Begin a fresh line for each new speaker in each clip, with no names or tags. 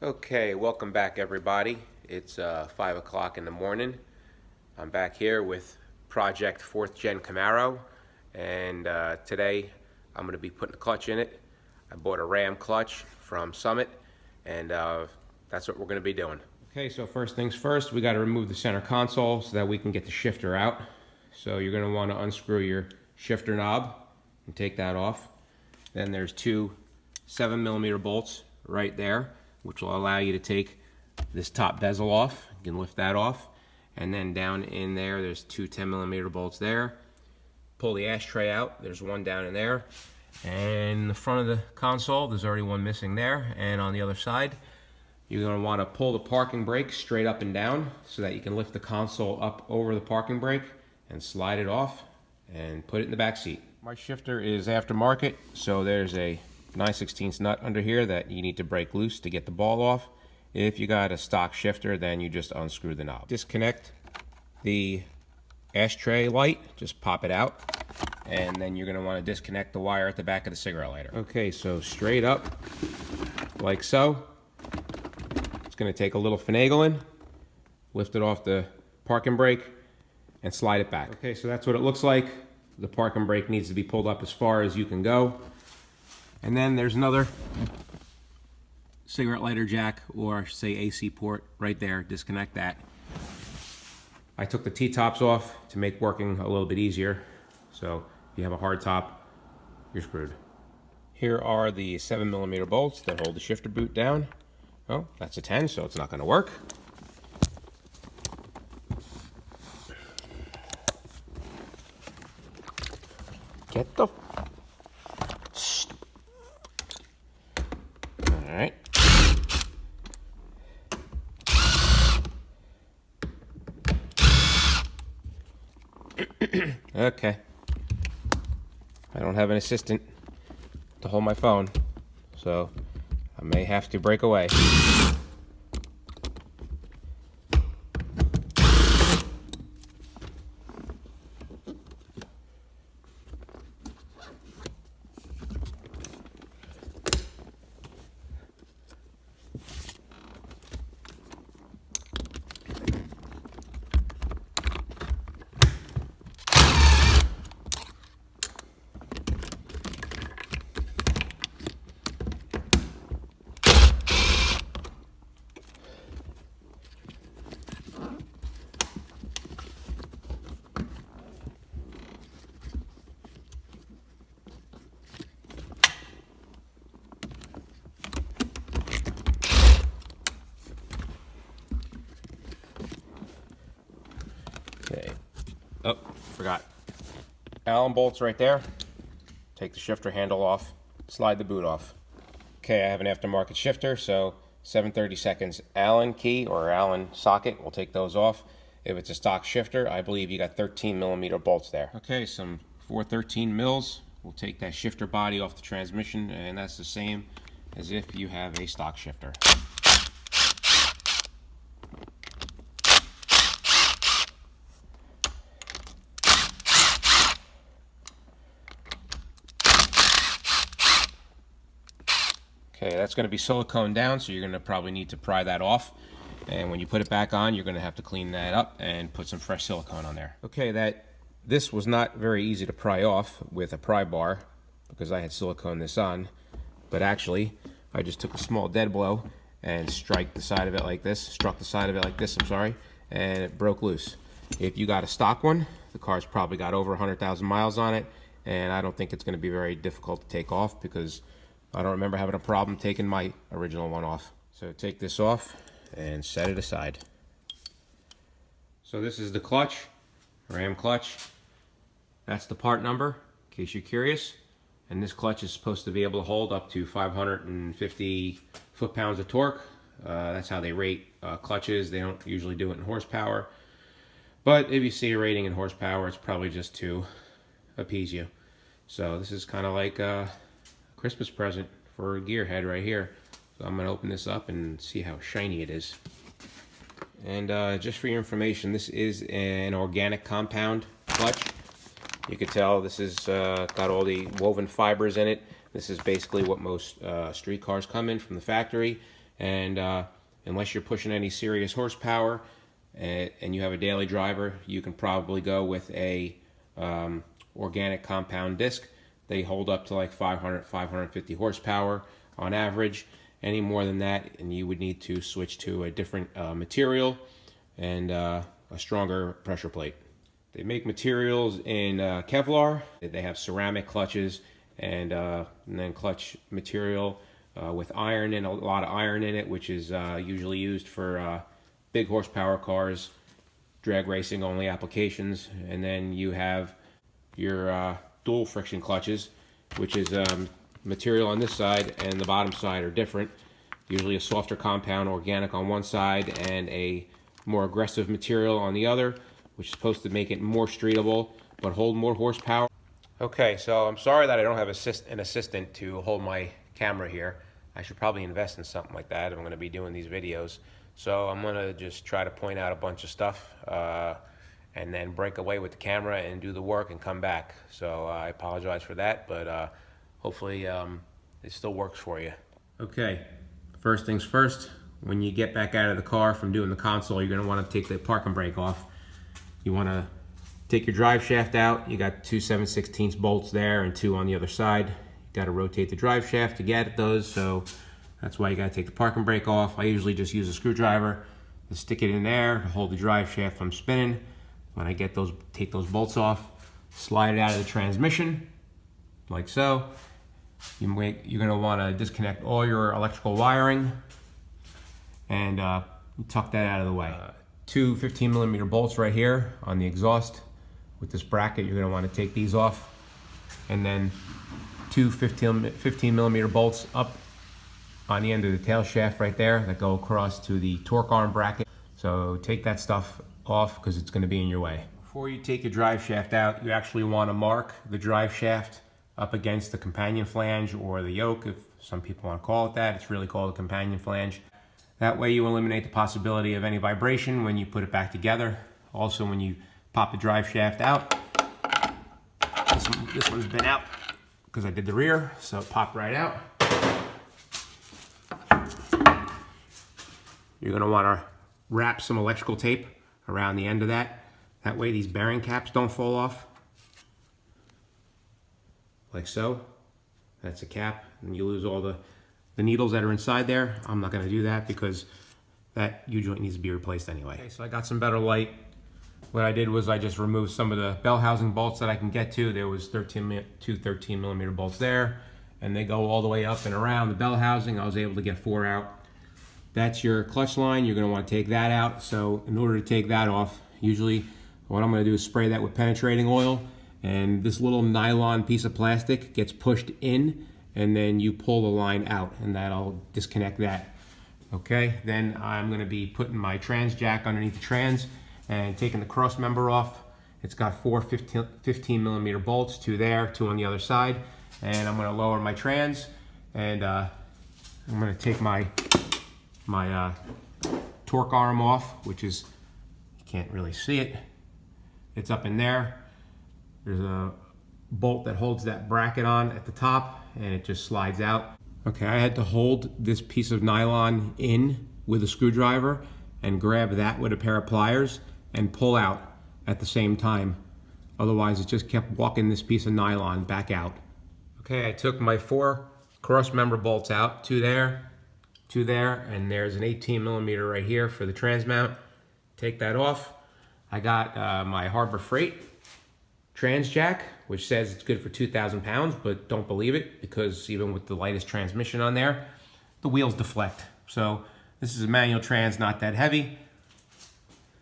Okay, welcome back everybody. It's 5 o'clock in the morning. I'm back here with Project 4th Gen Camaro, and today I'm going to be putting a clutch in it. I bought a Ram clutch from Summit, and that's what we're going to be doing. Okay, so first things first, we got to remove the center console so that we can get the shifter out. So you're going to want to unscrew your shifter knob and take that off. Then there's two 7mm bolts right there, which will allow you to take this top bezel off. You can lift that off. And then down in there, there's two 10mm bolts there. Pull the ashtray out. There's one down in there. And in the front of the console, there's already one missing there. And on the other side, you're going to want to pull the parking brake straight up and down so that you can lift the console up over the parking brake and slide it off and put it in the back seat. My shifter is aftermarket, so there's a 9/16 nut under here that you need to break loose to get the ball off. If you got a stock shifter, then you just unscrew the knob. Disconnect the ashtray light, just pop it out, and then you're going to want to disconnect the wire at the back of the cigarette lighter. Okay, so straight up, like so. It's going to take a little finagling, lift it off the parking brake, and slide it back. Okay, so that's what it looks like. The parking brake needs to be pulled up as far as you can go. And then there's another cigarette lighter jack, or say AC port right there. Disconnect that. I took the T-tops off to make working a little bit easier. So if you have a hard top, you're screwed. Here are the 7mm bolts that hold the shifter boot down. Oh, that's a 10, so it's not going to work. Get the... Alright. Okay. I don't have an assistant to hold my phone, so I may have to break away. Okay. Oh, forgot. Allen bolts right there. Take the shifter handle off. Slide the boot off. Okay, I have an aftermarket shifter, so 7/32 Allen key or Allen socket. We'll take those off. If it's a stock shifter, I believe you got 13mm bolts there. Okay, some 413 mils. We'll take that shifter body off the transmission, and that's the same as if you have a stock shifter. Okay, that's going to be silicone down, so you're going to probably need to pry that off. And when you put it back on, you're going to have to clean that up and put some fresh silicone on there. Okay, this was not very easy to pry off with a pry bar because I had silicone this on. But actually, I just took a small dead blow and struck the side of it like this, and it broke loose. If you got a stock one, the car's probably got over 100,000 miles on it, and I don't think it's going to be very difficult to take off because I don't remember having a problem taking my original one off. So take this off and set it aside. So this is the clutch, Ram clutch. That's the part number, in case you're curious. And this clutch is supposed to be able to hold up to 550 foot-pounds of torque. That's how they rate clutches. They don't usually do it in horsepower. But if you see a rating in horsepower, it's probably just to appease you. So this is kind of like Christmas present for a gearhead right here. So I'm going to open this up and see how shiny it is. And just for your information, this is an organic compound clutch. You can tell this is got all the woven fibers in it. This is basically what most street cars come in from the factory. and unless you're pushing any serious horsepower and you have a daily driver, you can probably go with a organic compound disc. They hold up to like 500, 550 horsepower on average. Any more than that, and you would need to switch to a different material and a stronger pressure plate. They make materials in Kevlar. They have ceramic clutches and then clutch material with iron in, a lot of iron in it, which is usually used for big horsepower cars, drag racing only applications. And then you have your dual friction clutches, which is material on this side and the bottom side are different. Usually a softer compound organic on one side and a more aggressive material on the other, which is supposed to make it more streetable but hold more horsepower. Okay, so I'm sorry that I don't have an assistant to hold my camera here. I should probably invest in something like that if I'm going to be doing these videos. So I'm going to just try to point out a bunch of stuff and then break away with the camera and do the work and come back. So I apologize for that, but hopefully it still works for you. Okay, first things first, when you get back out of the car from doing the console, you're going to want to take the parking brake off. You want to take your drive shaft out. You got 2 7/16 bolts there and 2 on the other side. You got to rotate the drive shaft to get at those, so that's why you got to take the parking brake off. I usually just use a screwdriver to stick it in there to hold the drive shaft from spinning. When I get those, take those bolts off, slide it out of the transmission, like so. You're going to want to disconnect all your electrical wiring and tuck that out of the way. 2 15mm bolts right here on the exhaust. With this bracket, you're going to want to take these off, and then 2 15mm bolts up on the end of the tail shaft right there that go across to the torque arm bracket. So take that stuff off because it's going to be in your way. Before you take your drive shaft out, you actually want to mark the drive shaft up against the companion flange or the yoke, if some people want to call it that. It's really called a companion flange. That way you eliminate the possibility of any vibration when you put it back together. Also, when you pop the drive shaft out, this one's been out because I did the rear, so it popped right out. You're going to want to wrap some electrical tape around the end of that. That way these bearing caps don't fall off. Like so. That's a cap, and you lose all the needles that are inside there. I'm not going to do that because that U-joint needs to be replaced anyway. Okay, so I got some better light. What I did was I just removed some of the bell housing bolts that I can get to. There was 2 13mm bolts there, and they go all the way up and around the bell housing. I was able to get 4 out. That's your clutch line. You're going to want to take that out. So in order to take that off, usually what I'm going to do is spray that with penetrating oil, and this little nylon piece of plastic gets pushed in, and then you pull the line out, and that'll disconnect that. Okay, then I'm going to be putting my trans jack underneath the trans and taking the Crossmember off. It's got 4 15mm bolts, 2 there, 2 on the other side, and I'm going to lower my trans, and I'm going to take my torque arm off, which is, you can't really see it. It's up in there. There's a bolt that holds that bracket on at the top, and it just slides out. Okay, I had to hold this piece of nylon in with a screwdriver and grab that with a pair of pliers and pull out at the same time. Otherwise, it just kept walking this piece of nylon back out. Okay, I took my 4 Crossmember bolts out, 2 there, 2 there, and there's an 18mm right here for the trans mount. Take that off. I got my Harbor Freight trans jack, which says it's good for 2,000 pounds, but don't believe it, because even with the lightest transmission on there, the wheels deflect. So this is a manual trans, not that heavy,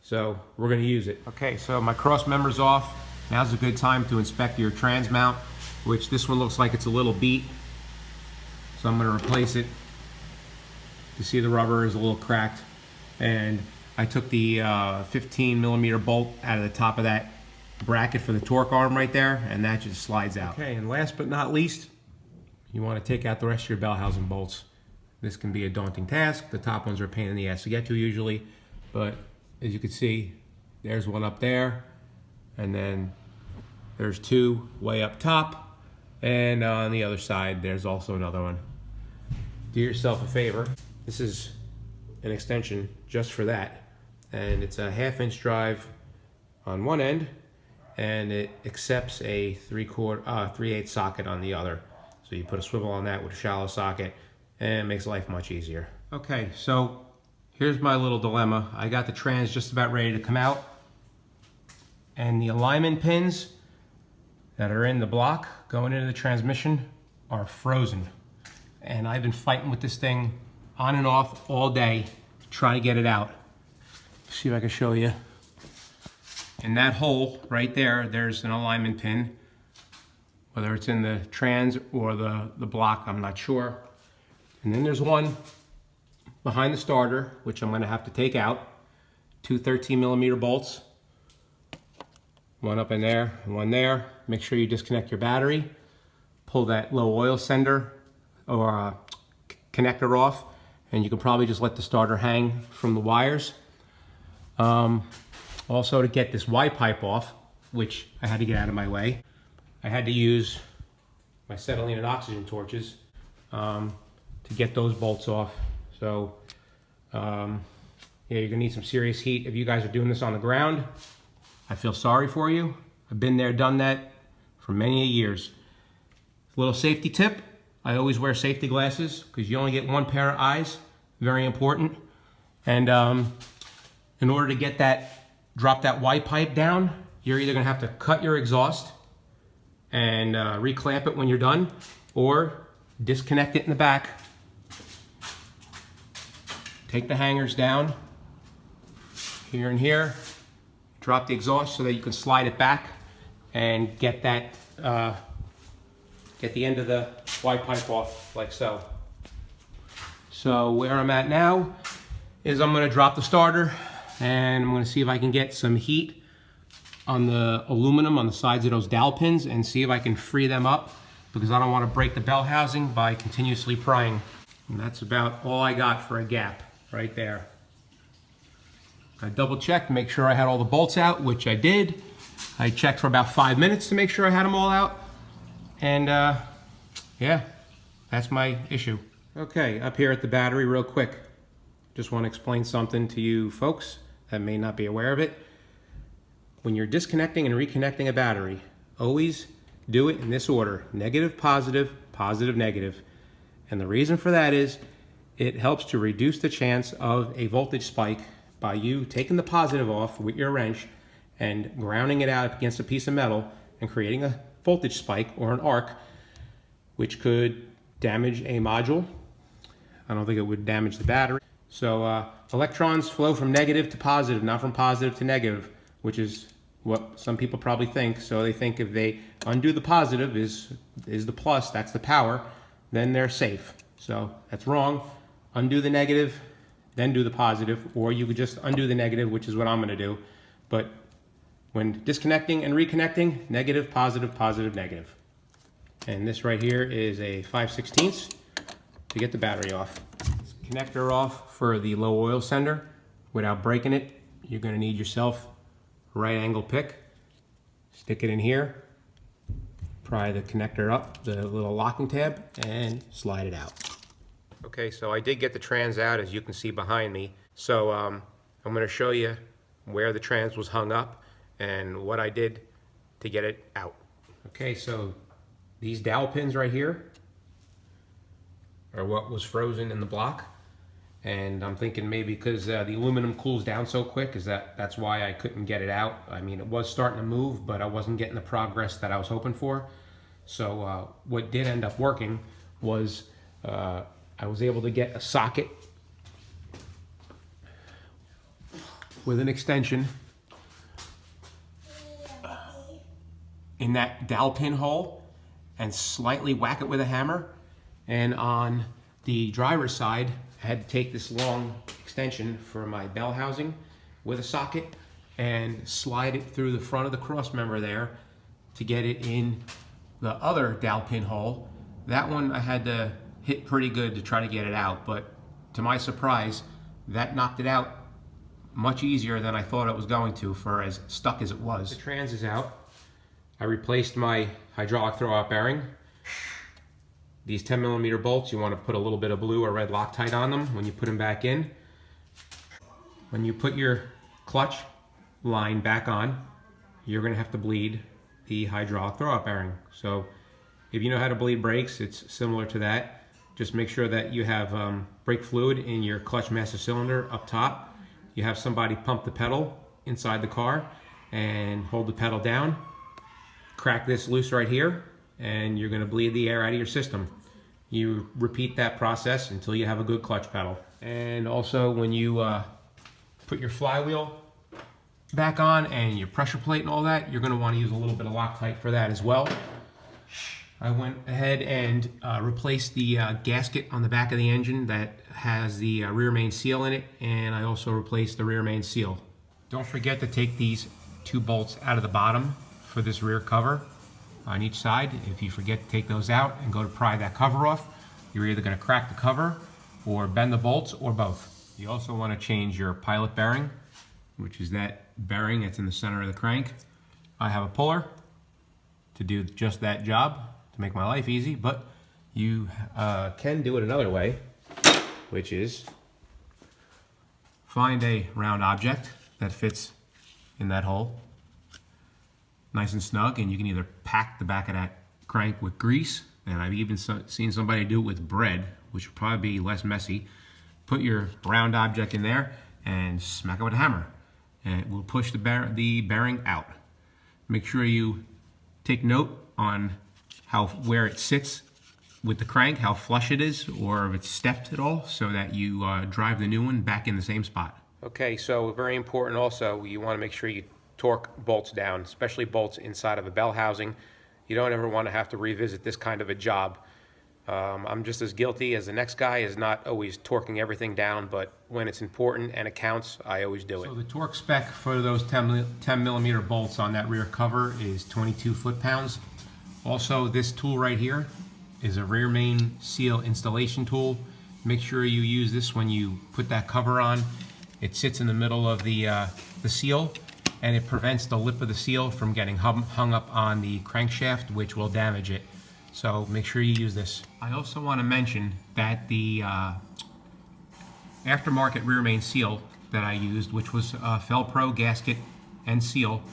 so we're going to use it. Okay, so my Crossmember's off. Now's a good time to inspect your trans mount, which this one looks like it's a little beat, so I'm going to replace it. You see the rubber is a little cracked, and I took the 15mm bolt out of the top of that bracket for the torque arm right there, and that just slides out. Okay, and last but not least, you want to take out the rest of your bell housing bolts. This can be a daunting task. The top ones are a pain in the ass to get to usually, but as you can see, there's one up there, and then there's 2 way up top, and on the other side there's also another one. Do yourself a favor This is an extension just for that, and it's a 1/2-inch drive on one end, and it accepts a 3/8 socket on the other. So you put a swivel on that with a shallow socket, and it makes life much easier. Okay, so here's my little dilemma. I got the trans just about ready to come out, and the alignment pins that are in the block going into the transmission are frozen. And I've been fighting with this thing on and off all day to try to get it out. See if I can show you. In that hole right there, there's an alignment pin. Whether it's in the trans or the block, I'm not sure. And then there's one behind the starter, which I'm gonna have to take out. Two 13mm bolts. One up in there and one there. Make sure you disconnect your battery. Pull that low oil sender or connector off, and you can probably just let the starter hang from the wires. Also, to get this Y pipe off, which I had to get out of my way, I had to use my acetylene and oxygen torches to get those bolts off. So yeah, you're gonna need some serious heat. If you guys are doing this on the ground, I feel sorry for you. I've been there, done that for many years. Little safety tip, I always wear safety glasses because you only get one pair of eyes, very important. And in order to get that, drop that Y pipe down, you're either gonna have to cut your exhaust and reclamp it when you're done, or disconnect it in the back. Take the hangers down here and here, drop the exhaust so that you can slide it back and get that, get the end of the Y pipe off like so. So where I'm at now is I'm gonna drop the starter and I'm gonna see if I can get some heat on the aluminum on the sides of those dowel pins and see if I can free them up, because I don't wanna break the bell housing by continuously prying. And that's about all I got for a gap right there. I double checked, make sure I had all the bolts out, which I did. I checked for about 5 minutes to make sure I had them all out. And yeah, that's my issue. Okay, up here at the battery real quick. Just want to explain something to you folks that may not be aware of it. When you're disconnecting and reconnecting a battery, always do it in this order: negative, positive, positive, negative. And the reason for that is it helps to reduce the chance of a voltage spike by you taking the positive off with your wrench and grounding it out against a piece of metal and creating a voltage spike or an arc, which could damage a module. I don't think it would damage the battery. So electrons flow from negative to positive, not from positive to negative, which is what some people probably think. So they think if they undo the positive is the plus, that's the power, then they're safe. So that's wrong. Undo the negative, then do the positive, or you could just undo the negative, which is what I'm gonna do. But when disconnecting and reconnecting, negative, positive, positive, negative. And this right here is a 5/16 to get the battery off. Connector off for the low oil sender. Without breaking it, you're gonna need yourself a right angle pick. Stick it in here, pry the connector up, the little locking tab, and slide it out. Okay, so I did get the trans out, as you can see behind me. So I'm gonna show you where the trans was hung up and what I did to get it out. Okay, so these dowel pins right here are what was frozen in the block. And I'm thinking maybe because the aluminum cools down so quick, that's why I couldn't get it out. I mean, it was starting to move, but I wasn't getting the progress that I was hoping for. So what did end up working was I was able to get a socket with an extension in that dowel pin hole and slightly whack it with a hammer. And on the driver's side, I had to take this long extension for my bell housing with a socket and slide it through the front of the crossmember there to get it in the other dowel pin hole. That one I had to hit pretty good to try to get it out, but to my surprise, that knocked it out much easier than I thought it was going to, for as stuck as it was. The trans is out. I replaced my hydraulic throwout bearing. These 10mm bolts, you want to put a little bit of blue or red Loctite on them when you put them back in. When you put your clutch line back on, you're going to have to bleed the hydraulic throwout bearing. So if you know how to bleed brakes, it's similar to that. Just make sure that you have brake fluid in your clutch master cylinder up top. You have somebody pump the pedal inside the car and hold the pedal down. Crack this loose right here, and you're going to bleed the air out of your system. You repeat that process until you have a good clutch pedal. And also when you put your flywheel back on and your pressure plate and all that, you're going to want to use a little bit of Loctite for that as well. I went ahead and replaced the gasket on the back of the engine that has the rear main seal in it, and I also replaced the rear main seal. Don't forget to take these 2 bolts out of the bottom for this rear cover on each side. If you forget to take those out and go to pry that cover off, you're either going to crack the cover or bend the bolts or both. You also want to change your pilot bearing, which is that bearing that's in the center of the crank. I have a puller to do just that job to make my life easy, but you can do it another way, which is find a round object that fits in that hole nice and snug, and you can either pack the back of that crank with grease, and I've even seen somebody do it with bread, which would probably be less messy. Put your round object in there and smack it with a hammer, and it will push the bearing out. Make sure you take note on where it sits with the crank, how flush it is, or if it's stepped at all, so that you drive the new one back in the same spot. Okay, so very important also, you want to make sure you torque bolts down, especially bolts inside of a bell housing. You don't ever want to have to revisit this kind of a job. I'm just as guilty as the next guy, is not always torquing everything down, but when it's important and it counts, I always do it. So the torque spec for those 10mm bolts on that rear cover is 22 foot-pounds. Also, this tool right here is a rear main seal installation tool. Make sure you use this when you put that cover on. It sits in the middle of the seal, and it prevents the lip of the seal from getting hung up on the crankshaft, which will damage it. So make sure you use this. I also want to mention that the aftermarket rear main seal that I used, which was Felpro gasket and seal,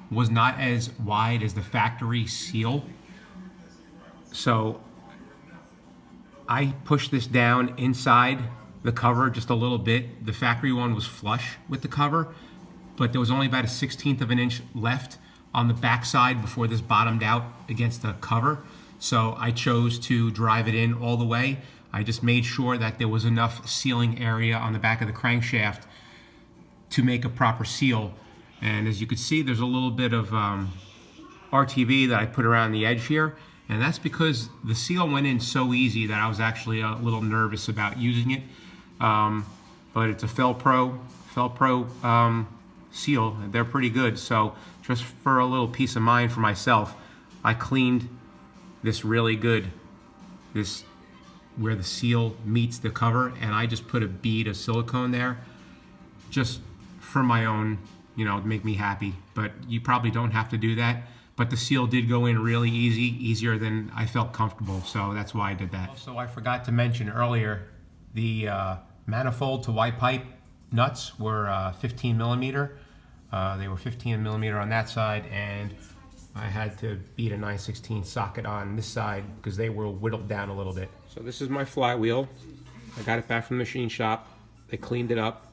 was not as wide as the factory seal. So I pushed this down inside the cover just a little bit. The factory one was flush with the cover, but there was only about a 1/16 of an inch left on the back side before this bottomed out against the cover. So I chose to drive it in all the way. I just made sure that there was enough sealing area on the back of the crankshaft to make a proper seal. And as you can see, there's a little bit of RTV that I put around the edge here, and that's because the seal went in so easy that I was actually a little nervous about using it. But it's a Felpro seal. They're pretty good. So just for a little peace of mind for myself, I cleaned this really good, this where the seal meets the cover, and I just put a bead of silicone there just for my own, you know, to make me happy. But you probably don't have to do that. But the seal did go in really easy, easier than I felt comfortable, so that's why I did that. Also, I forgot to mention earlier, the manifold to Y pipe nuts were 15mm. They were 15mm on that side, and I had to beat a 9/16 socket on this side because they were whittled down a little bit. So this is my flywheel. I got it back from the machine shop. They cleaned it up,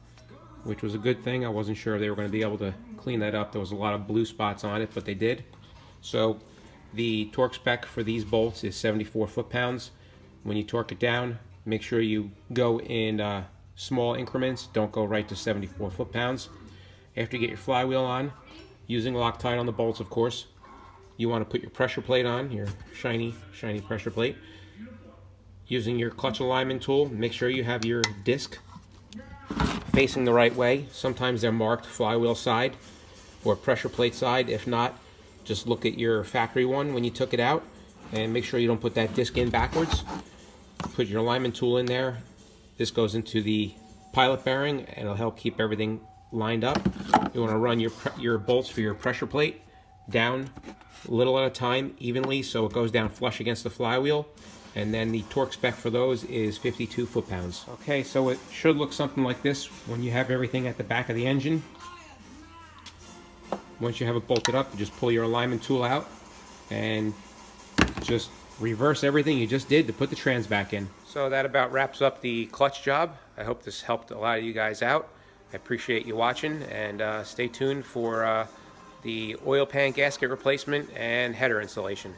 which was a good thing. I wasn't sure if they were going to be able to clean that up. There was a lot of blue spots on it, but they did. So the torque spec for these bolts is 74 foot-pounds. When you torque it down, make sure you go in small increments. Don't go right to 74 foot-pounds. After you get your flywheel on, using Loctite on the bolts, of course, you want to put your pressure plate on, your shiny pressure plate. Using your clutch alignment tool, make sure you have your disc facing the right way. Sometimes they're marked flywheel side or pressure plate side. If not, just look at your factory one when you took it out and make sure you don't put that disc in backwards. Put your alignment tool in there. This goes into the pilot bearing and it'll help keep everything lined up. You want to run your bolts for your pressure plate down a little at a time evenly so it goes down flush against the flywheel. And then the torque spec for those is 52 foot-pounds. Okay, so it should look something like this when you have everything at the back of the engine. Once you have it bolted up, you just pull your alignment tool out and just reverse everything you just did to put the trans back in. So that about wraps up the clutch job. I hope this helped a lot of you guys out. I appreciate you watching, and stay tuned for the oil pan gasket replacement and header installation.